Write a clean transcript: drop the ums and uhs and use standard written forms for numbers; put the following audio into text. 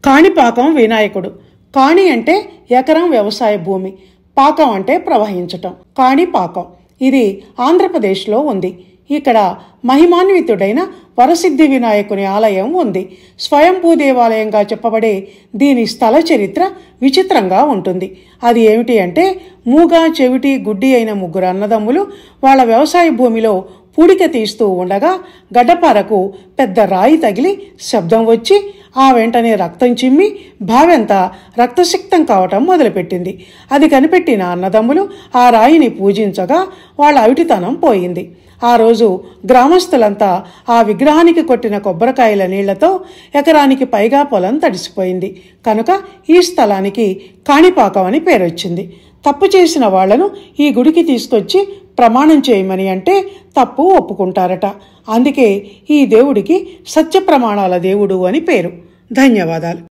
కాణిపాకం వినాయకుడు. కాణి అంటే ఎకరం వ్యవసాయ భూమి, పాకం అంటే ప్రవహించటం. కాణిపాకం ఇది ఆంధ్రప్రదేశ్లో ఉంది. ఇక్కడ మహిమాన్వితుడైన వరసిద్ధి వినాయకుని ఆలయం ఉంది. స్వయంభూ దేవాలయంగా చెప్పబడే దీని స్థల చరిత్ర విచిత్రంగా ఉంటుంది. అది ఏమిటి అంటే, మూగా చెవిటి గుడ్డి అయిన ముగ్గురు అన్నదమ్ములు వాళ్ళ వ్యవసాయ భూమిలో పూడిక తీస్తూ ఉండగా గడ్డపారకు పెద్ద రాయి తగిలి శబ్దం వచ్చి ఆ వెంటనే రక్తం చిమ్మి బావెంతా రక్తసిక్తం కావటం మొదలుపెట్టింది. అది కనిపెట్టిన అన్నదమ్ములు ఆ రాయిని పూజించగా వాళ్ళ అవిటితనం పోయింది. ఆ రోజు గ్రామస్తులంతా ఆ విగ్రహానికి కొట్టిన కొబ్బరికాయల నీళ్లతో ఎకరానికి పైగా పొలం తడిసిపోయింది. కనుక ఈ స్థలానికి కాణిపాకం అని పేరొచ్చింది. తప్పు చేసిన వాళ్లను ఈ గుడికి తీసుకొచ్చి ప్రమాణం చేయమని అంటే తప్పు ఒప్పుకుంటారట. అందుకే ఈ దేవుడికి సత్య ప్రమాణాల దేవుడు అని పేరు. ధన్యవాదాలు.